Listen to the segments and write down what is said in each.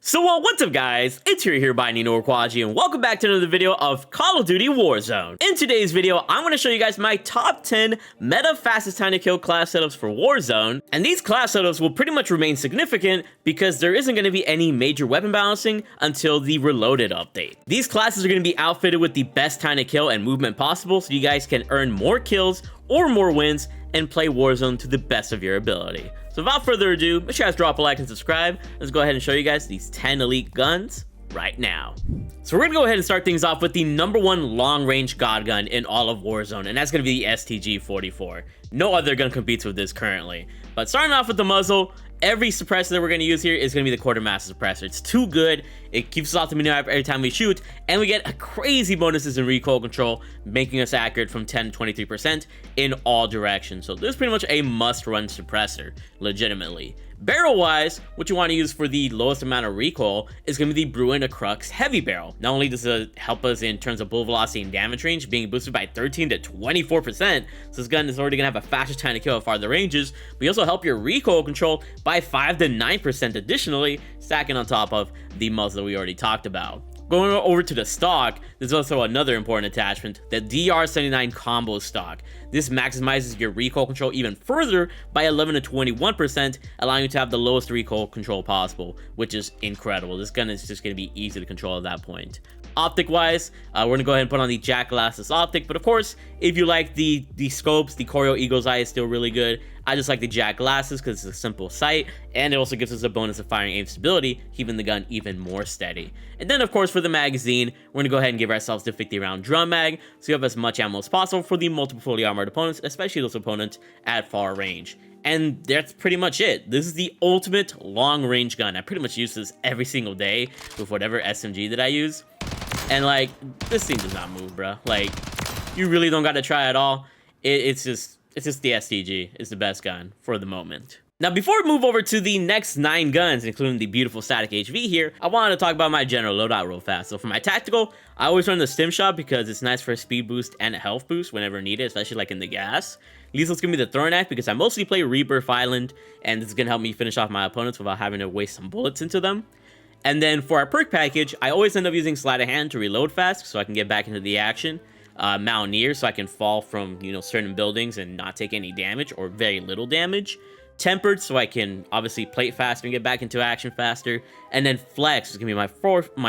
What's up guys, it's here by Nino Quaji, and welcome back to another video of Call of Duty Warzone. In today's video, I'm going to show you guys my top 10 meta fastest time to kill class setups for Warzone, and these class setups will pretty much remain significant because there isn't going to be any major weapon balancing until the Reloaded update. These classes are going to be outfitted with the best time to kill and movement possible so you guys can earn more kills or more wins and play Warzone to the best of your ability. So without further ado, make sure you guys drop a like and subscribe. Let's go ahead and show you guys these 10 elite guns right now. So we're gonna go ahead and start things off with the #1 long-range god gun in all of Warzone, and that's gonna be the STG-44. No other gun competes with this currently. But starting off with the muzzle, every suppressor that we're going to use here is going to be the quartermaster suppressor. It's too good. It keeps us off the mini-map every time we shoot, and we get crazy bonuses in recoil control, making us accurate from 10 to 23% in all directions. So this is pretty much a must-run suppressor, legitimately. Barrel-wise, what you want to use for the lowest amount of recoil is going to be the Bruin Crux Heavy Barrel. Not only does it help us in terms of bullet velocity and damage range, being boosted by 13 to 24%, so this gun is already going to have a faster time to kill at farther ranges, but you also help your recoil control by 5 to 9% additionally, stacking on top of the muzzle that we already talked about. Going over to the stock, there's also another important attachment, the DR79 Combo Stock. This maximizes your recoil control even further by 11 to 21%, allowing you to have the lowest recoil control possible, which is incredible. This gun is just going to be easy to control at that point. Optic wise, we're going to go ahead and put on the Jack Glasses optic, but of course, if you like the scopes, the Choreo Eagle's Eye is still really good. I just like the Jack Glasses because it's a simple sight, and it also gives us a bonus of firing aim stability, keeping the gun even more steady. And then of course for the magazine, we're going to go ahead and give ourselves the 50 round drum mag, so you have as much ammo as possible for the multiple fully armored opponents, especially those opponents at far range. And that's pretty much it. This is the ultimate long range gun. I pretty much use this every single day with whatever SMG that I use. And like, this thing does not move, bro. Like, you really don't got to try at all. It's just the STG is the best gun for the moment. Now, before we move over to the next 9 guns, including the beautiful Static HV here, I wanted to talk about my general loadout real fast. So for my tactical, I always run the Stim Shot because it's nice for a speed boost and a health boost whenever needed, especially like in the gas. Lethal's gonna be the Throwing Knife because I mostly play Rebirth Island, and this is gonna help me finish off my opponents without having to waste some bullets into them. And then for our perk package, I always end up using Sleight of Hand to reload fast so I can get back into the action. Mountaineer, so I can fall from, certain buildings and not take any damage or very little damage. Tempered, so I can obviously plate faster and get back into action faster. And then Flex is gonna be my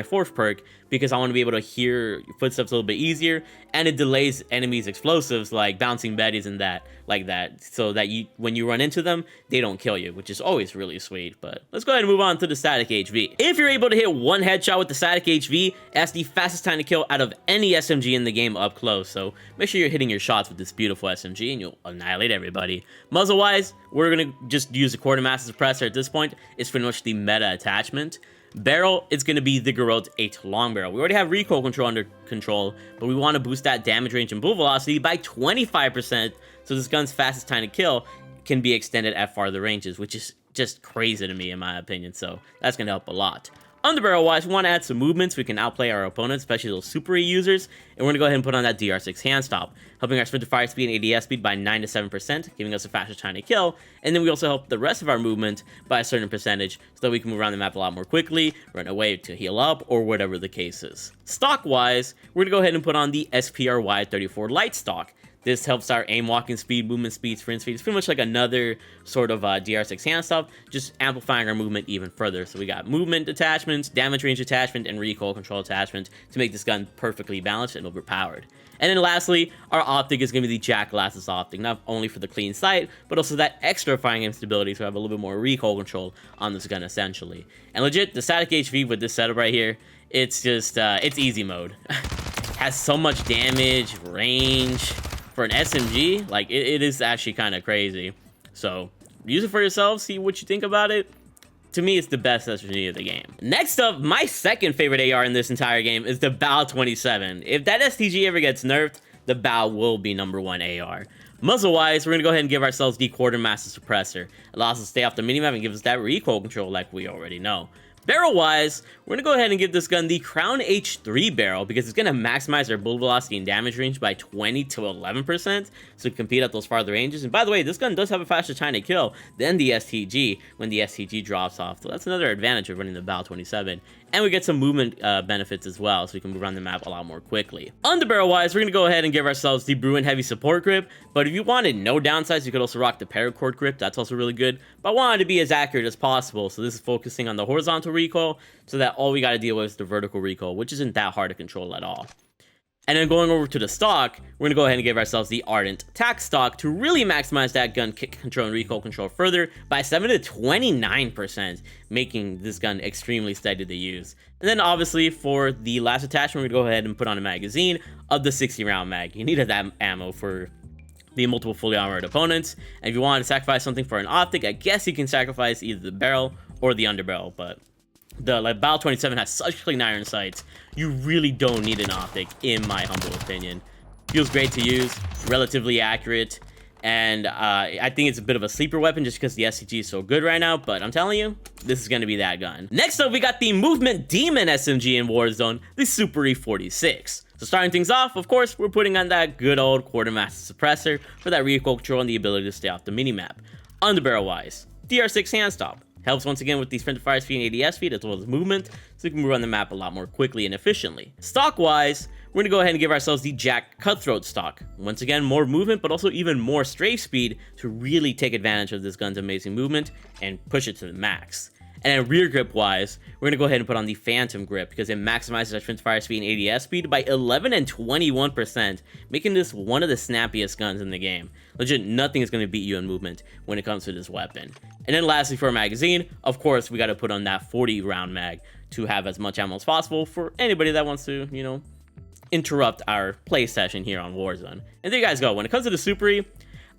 fourth perk because I want to be able to hear footsteps a little bit easier, and it delays enemies' explosives like bouncing betties and like that, so that when you run into them, they don't kill you, which is always really sweet. But let's go ahead and move on to the Static HV. If you're able to hit one headshot with the Static HV, that's the fastest time to kill out of any SMG in the game up close. So make sure you're hitting your shots with this beautiful SMG and you'll annihilate everybody. Muzzle wise, we're gonna just use the quartermaster suppressor at this point. It's pretty much the meta attachment. Barrel, it's going to be the Garrote 8 long barrel. We already have recoil control under control, but we want to boost that damage range and bullet velocity by 25%, so this gun's fastest time to kill can be extended at farther ranges, which is just crazy to me in my opinion, so that's going to help a lot. Underbarrel wise, we want to add some movements. We can outplay our opponents, especially those Superi users, and we're going to go ahead and put on that DR6 hand stop, helping our sprint to fire speed and ADS speed by 9 to 7%, giving us a faster time to kill. And then we also help the rest of our movement by a certain percentage so that we can move around the map a lot more quickly, run away to heal up, or whatever the case is. Stock wise, we're going to go ahead and put on the SPRY-34 light stock. This helps our aim, walking speed, movement speed, sprint speed. It's pretty much like another sort of DR6 hand stop, just amplifying our movement even further. So we got movement attachments, damage range attachment, and recoil control attachment to make this gun perfectly balanced and overpowered. And then lastly, our optic is going to be the Jack Glasses optic, not only for the clean sight, but also that extra firing aim stability to have a little bit more recoil control on this gun essentially. And legit, the Static HV with this setup right here, it's just, it's easy mode. Has so much damage, range. For an SMG, like it is actually kind of crazy. So use it for yourself, see what you think about it. To me, it's the best SMG of the game. Next up, my second favorite AR in this entire game is the BAL-27. If that STG ever gets nerfed, the BAL will be #1 AR. Muzzle wise, we're gonna go ahead and give ourselves the quartermaster suppressor. Allows us to stay off the minimap and gives us that recoil control like we already know. Barrel wise, we're gonna go ahead and give this gun the Crown H3 barrel because it's gonna maximize our bullet velocity and damage range by 20 to 11%, so compete at those farther ranges. And by the way, this gun does have a faster time to kill than the STG when the STG drops off, so that's another advantage of running the Bal 27. And we get some movement benefits as well, so we can move around the map a lot more quickly. Underbarrel wise, we're gonna go ahead and give ourselves the Bruin Heavy Support Grip, but if you wanted no downsides, you could also rock the Paracord Grip. That's also really good, but I wanted to be as accurate as possible, so this is focusing on the horizontal recoil, so that all we gotta deal with is the vertical recoil, which isn't that hard to control at all. And then going over to the stock, we're going to go ahead and give ourselves the Ardent Tac stock to really maximize that gun kick control and recoil control further by 7 to 29%, making this gun extremely steady to use. And then obviously for the last attachment, we're going to go ahead and put on a magazine of the 60 round mag. You needed that ammo for the multiple fully armored opponents. And if you wanted to sacrifice something for an optic, I guess you can sacrifice either the barrel or the underbarrel, but the Bal 27 has such clean iron sights, you really don't need an optic, in my humble opinion. Feels great to use, relatively accurate, and I think it's a bit of a sleeper weapon just because the SCG is so good right now, but I'm telling you, this is going to be that gun. Next up, we got the Movement Demon SMG in Warzone, the Superi 46. So starting things off, of course, we're putting on that good old Quartermaster Suppressor for that recoil control and the ability to stay off the minimap. Underbarrel wise, DR6 hand stop. Helps once again with the sprint to fire speed and ADS speed as well as movement, so you can move around the map a lot more quickly and efficiently. Stock wise, we're gonna go ahead and give ourselves the Jack Cutthroat stock. Once again, more movement, but also even more strafe speed to really take advantage of this gun's amazing movement and push it to the max. And then rear grip wise, we're gonna go ahead and put on the Phantom grip because it maximizes our sprint to fire speed and ADS speed by 11 and 21%, making this one of the snappiest guns in the game. Legit, nothing is gonna beat you in movement when it comes to this weapon. And then lastly, for a magazine, of course, we got to put on that 40 round mag to have as much ammo as possible for anybody that wants to, you know, interrupt our play session here on Warzone. And there you guys go. When it comes to the Superi,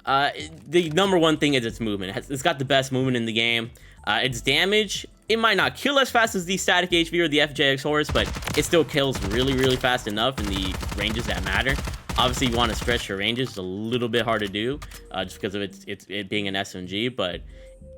the number one thing is its movement. It's got the best movement in the game. Its damage, it might not kill as fast as the Static HV or the FGX Horus, but it still kills really, really fast enough in the ranges that matter. Obviously, you want to stretch your ranges. It's a little bit hard to do just because of it being an SMG, but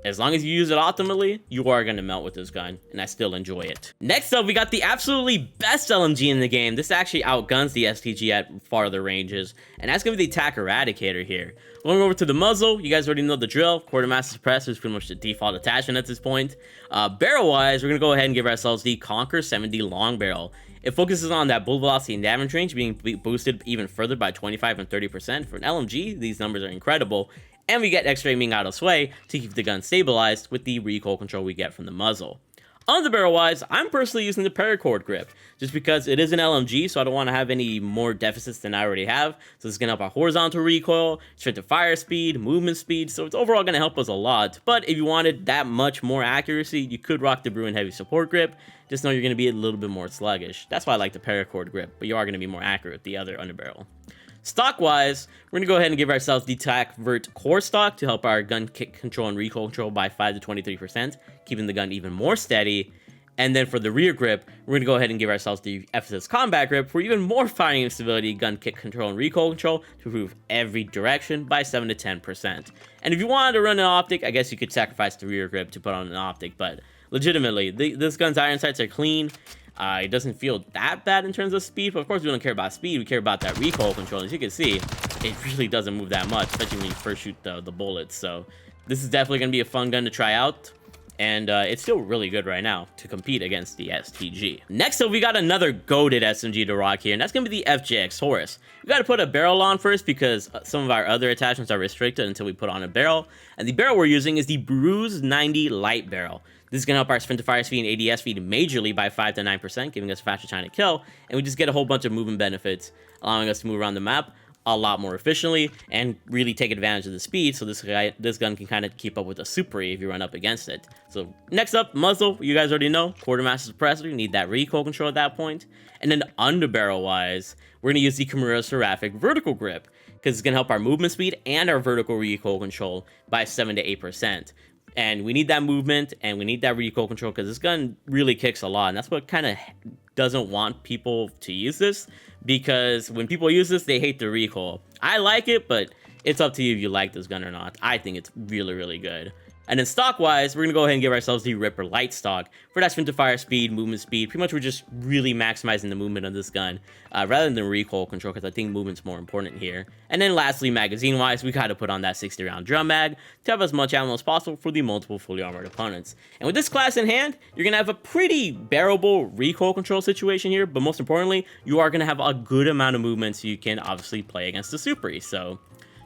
as long as you use it optimally, you are going to melt with this gun, and I still enjoy it. Next up, we got the absolutely best LMG in the game. This actually outguns the STG at farther ranges, and that's going to be the TTK Eradicator here. Going over to the muzzle, you guys already know the drill. Quartermaster Suppressor is pretty much the default attachment at this point. Barrel-wise, we're going to go ahead and give ourselves the Conquer 70 Long Barrel. It focuses on that bullet velocity and damage range being boosted even further by 25 and 30%. For an LMG, these numbers are incredible. And we get extra aiming out of sway to keep the gun stabilized with the recoil control we get from the muzzle. On the barrel wise, I'm personally using the Paracord grip just because it is an LMG, so I don't want to have any more deficits than I already have. So it's going to help our horizontal recoil, straight to fire speed, movement speed, so it's overall going to help us a lot. But if you wanted that much more accuracy, you could rock the Bruin Heavy Support grip. Just know you're going to be a little bit more sluggish. That's why I like the Paracord grip, but you are going to be more accurate with the other underbarrel. Stock wise, we're going to go ahead and give ourselves the TAC Vert Core stock to help our gun kick control and recoil control by 5 to 23%, keeping the gun even more steady. And then for the rear grip, we're going to go ahead and give ourselves the FSS Combat Grip for even more firing stability, gun kick control, and recoil control to improve every direction by 7 to 10%. And if you wanted to run an optic, I guess you could sacrifice the rear grip to put on an optic, but legitimately, this gun's iron sights are clean. It doesn't feel that bad in terms of speed, but of course we don't care about speed, we care about that recoil control. As you can see, it really doesn't move that much, especially when you first shoot the bullets. So this is definitely going to be a fun gun to try out, and it's still really good right now to compete against the STG. Next up, we got another goated SMG to rock here, and that's going to be the FGX Horus. We got to put a barrel on first because some of our other attachments are restricted until we put on a barrel, and the barrel we're using is the Bruise 90 Light Barrel. This is going to help our sprint to fire speed and ADS speed majorly by 5 to 9%, giving us faster time to kill, and we just get a whole bunch of movement benefits, allowing us to move around the map a lot more efficiently and really take advantage of the speed, so this gun can kind of keep up with the Superi if you run up against it. So next up, muzzle, you guys already know, Quartermaster Suppressor, you need that recoil control at that point. And then underbarrel wise, we're going to use the Kimura Seraphic Vertical Grip, because it's going to help our movement speed and our vertical recoil control by 7 to 8%. And we need that movement and we need that recoil control because this gun really kicks a lot. And that's what kind of doesn't want people to use this, because when people use this, they hate the recoil. I like it, but it's up to you if you like this gun or not. I think it's really, really good. And then stock-wise, we're going to go ahead and give ourselves the Ripper Light Stock. For that sprint to fire speed, movement speed, pretty much we're just really maximizing the movement of this gun, rather than recoil control, because I think movement's more important here. And then lastly, magazine-wise, we got to put on that 60-round drum mag to have as much ammo as possible for the multiple fully armored opponents. And with this class in hand, you're going to have a pretty bearable recoil control situation here, but most importantly, you are going to have a good amount of movement so you can obviously play against the Superi. So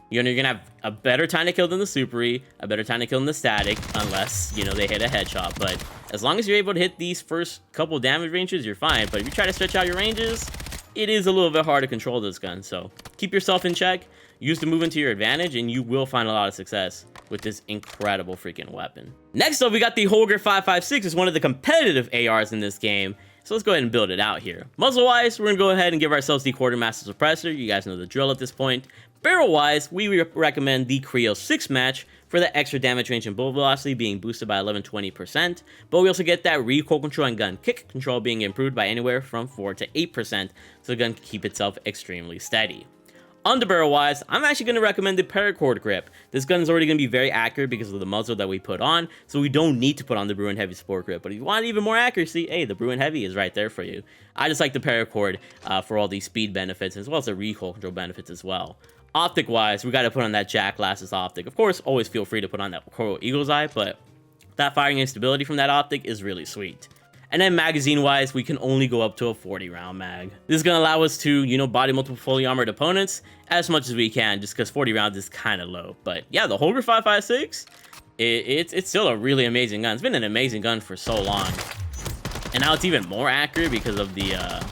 you're gonna have a better time to kill than the Superi, a better time to kill than the Static, unless, you know, they hit a headshot. But as long as you're able to hit these first couple damage ranges, you're fine. But if you try to stretch out your ranges, it is a little bit hard to control this gun. So keep yourself in check, use the movement to your advantage, and you will find a lot of success with this incredible freaking weapon. Next up, we got the Holger 5.56. It's one of the competitive ARs in this game. So let's go ahead and build it out here. Muzzle-wise, we're going to go ahead and give ourselves the Quartermaster Suppressor. You guys know the drill at this point. Barrel-wise, we recommend the Creo 6 match for the extra damage range and bullet velocity being boosted by 11-20%. But we also get that recoil control and gun kick control being improved by anywhere from 4 to 8%, so the gun can keep itself extremely steady. Underbarrel wise, I'm actually going to recommend the paracord grip. This gun is already going to be very accurate because of the muzzle that we put on, so we don't need to put on the Bruin Heavy Sport grip. But if you want even more accuracy, hey, the Bruin Heavy is right there for you. I just like the paracord for all these speed benefits, as well as the recoil control benefits as well. Optic wise, we got to put on that Jack Glasses optic. Of course, always feel free to put on that Coral Eagle's Eye, but that firing instability from that optic is really sweet. And then magazine-wise, we can only go up to a 40-round mag. This is going to allow us to, you know, body multiple fully armored opponents as much as we can, just because 40 rounds is kind of low. But yeah, the Holger 5.56, it's still a really amazing gun. It's been an amazing gun for so long. And now it's even more accurate because of the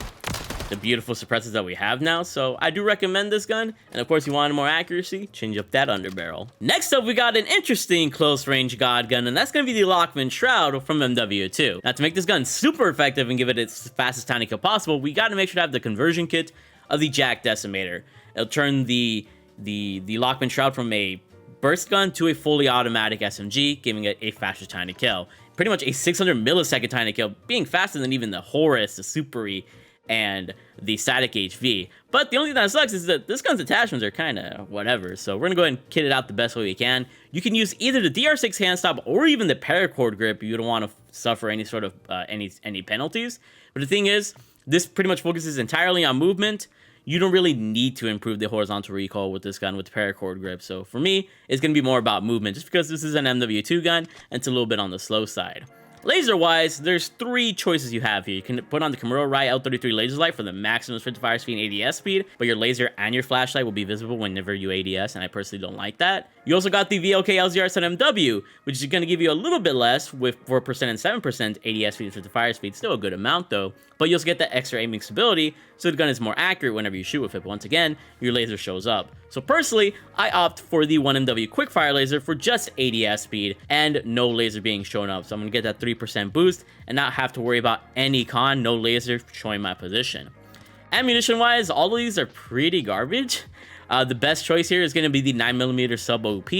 beautiful suppressors that we have now. So I do recommend this gun. And of course, if you want more accuracy, change up that underbarrel. Next up, we got an interesting close range god gun, and that's going to be the Lockman Shroud from MW2. Now, to make this gun super effective and give it its fastest time to kill possible, we got to make sure to have the conversion kit of the Jack Decimator. It'll turn the Lockman Shroud from a burst gun to a fully automatic SMG, giving it a faster time to kill. Pretty much a 600 millisecond time to kill, being faster than even the Horus, the Superi, and the Static HV. But the only thing that sucks is that this gun's attachments are kind of whatever, so we're gonna go ahead and kit it out the best way we can. You can use either the DR6 hand stop or even the paracord grip if you don't want to suffer any sort of any penalties. But the thing is, this pretty much focuses entirely on movement. You don't really need to improve the horizontal recoil with this gun with the paracord grip. So for me, it's going to be more about movement, just because this is an MW2 gun and it's a little bit on the slow side. Laser-wise, there's three choices you have here. You can put on the Camaro Rye L33 laser light for the maximum sprint to fire speed and ADS speed, but your laser and your flashlight will be visible whenever you ADS, and I personally don't like that. You also got the VLK LZR MW, which is going to give you a little bit less with 4% and 7% ADS speed and sprint to fire speed. Still a good amount though, but you also get that extra aiming stability, so the gun is more accurate whenever you shoot with it. But once again, your laser shows up. So personally, I opt for the 1MW quickfire laser for just ADS speed and no laser being shown up. So I'm going to get that 3% boost and not have to worry about any con, no laser showing my position. Ammunition wise, all of these are pretty garbage. The best choice here is going to be the 9mm sub OP,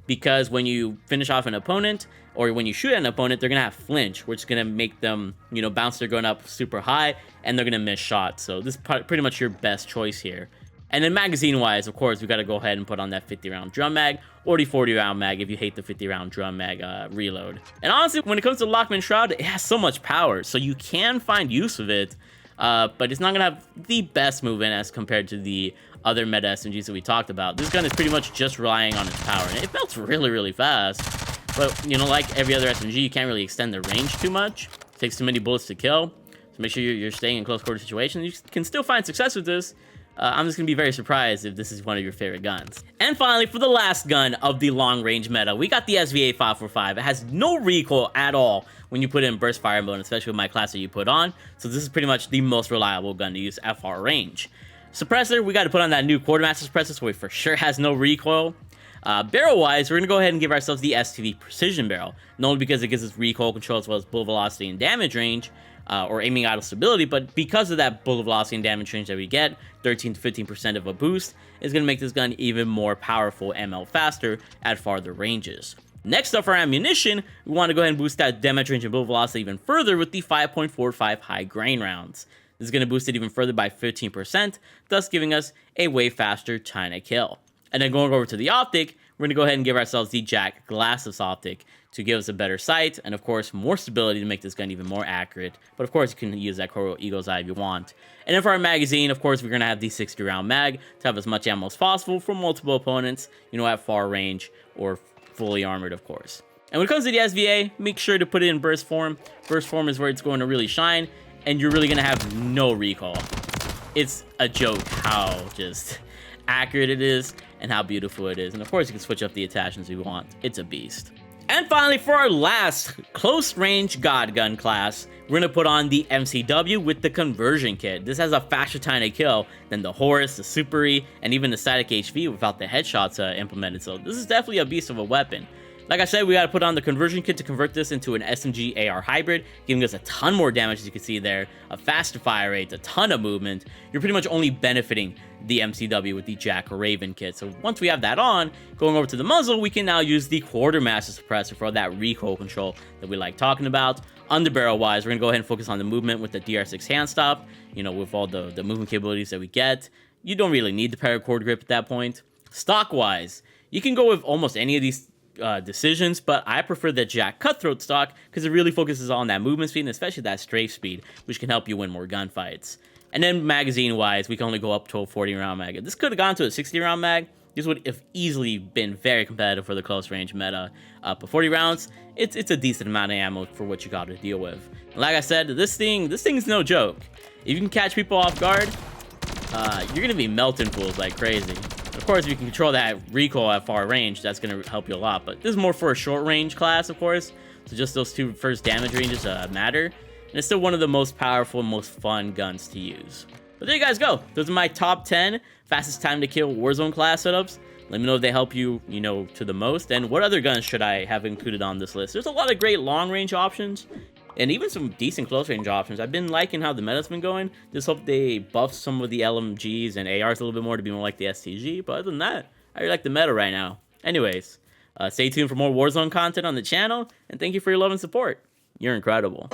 because when you finish off an opponent or when you shoot at an opponent, they're going to have flinch, which is going to make them, you know, bounce their gun up super high and they're going to miss shots. So this is pretty much your best choice here. And then magazine-wise, of course, we got to go ahead and put on that 50-round drum mag or the 40-round mag if you hate the 50-round drum mag reload. And honestly, when it comes to Lockman Shroud, it has so much power, so you can find use of it, but it's not going to have the best movement as compared to the other meta SMGs that we talked about. This gun is pretty much just relying on its power, and it melts really, really fast. But, you know, like every other SMG, you can't really extend the range too much. It takes too many bullets to kill, so make sure you're staying in close quarter situations. You can still find success with this. I'm just going to be very surprised if this is one of your favorite guns. And finally, for the last gun of the long-range meta, we got the SVA 545. It has no recoil at all when you put it in burst fire mode, especially with my class that you put on. So this is pretty much the most reliable gun to use at far range. Suppressor, we got to put on that new Quartermaster suppressor, so it for sure has no recoil. Barrel-wise, we're going to go ahead and give ourselves the STV Precision Barrel, not only because it gives us recoil control as well as bullet velocity and damage range, or aiming idle stability, but because of that bullet velocity and damage range that we get, 13 to 15% of a boost, is going to make this gun even more powerful and melt faster at farther ranges. Next up for ammunition, we want to go ahead and boost that damage range and bullet velocity even further with the 5.45 high grain rounds. This is going to boost it even further by 15%, thus giving us a way faster time to kill. And then going over to the optic, we're going to go ahead and give ourselves the Jack Glasses optic. to give us a better sight, and of course, more stability to make this gun even more accurate. But of course, you can use that Coral Eagle's Eye if you want. And then for our magazine, of course, we're going to have the 60-round mag to have as much ammo as possible for multiple opponents, you know, at far range or fully armored, of course. And when it comes to the SVA, make sure to put it in burst form. Burst form is where it's going to really shine, and you're really going to have no recoil. It's a joke how just accurate it is and how beautiful it is. And of course, you can switch up the attachments if you want. It's a beast. And finally, for our last close range God gun class, we're going to put on the MCW with the conversion kit. This has a faster time to kill than the Horus, the Superi, and even the Static HV without the headshots implemented. So this is definitely a beast of a weapon. Like I said, we got to put on the conversion kit to convert this into an SMG AR hybrid, giving us a ton more damage, as you can see there, a faster fire rate, a ton of movement. You're pretty much only benefiting the MCW with the Jack Raven kit. So once we have that on, going over to the muzzle, we can now use the Quartermaster suppressor for that recoil control that we like talking about. Underbarrel wise, we're going to go ahead and focus on the movement with the DR6 hand stop, you know, with all the movement capabilities that we get. You don't really need the paracord grip at that point. Stock wise, you can go with almost any of these decisions, but I prefer the Jack Cutthroat stock because it really focuses on that movement speed and especially that strafe speed, which can help you win more gunfights. And then magazine wise, we can only go up to a 40-round mag. If this could have gone to a 60-round mag, this would have easily been very competitive for the close range meta. But 40 rounds, it's a decent amount of ammo for what you got to deal with. And like I said, this thing's no joke. If you can catch people off guard, you're gonna be melting fools like crazy. Of course, if you can control that recoil at far range, that's going to help you a lot. But this is more for a short range class, of course. So just those two first damage ranges matter. And it's still one of the most powerful, most fun guns to use. But there you guys go. Those are my top 10 fastest time to kill Warzone class setups. Let me know if they help you, you know, to the most. And what other guns should I have included on this list? There's a lot of great long range options. And even some decent close range options. I've been liking how the meta's been going. Just hope they buff some of the LMGs and ARs a little bit more to be more like the STG. But other than that, I really like the meta right now. Anyways, stay tuned for more Warzone content on the channel. And thank you for your love and support. You're incredible.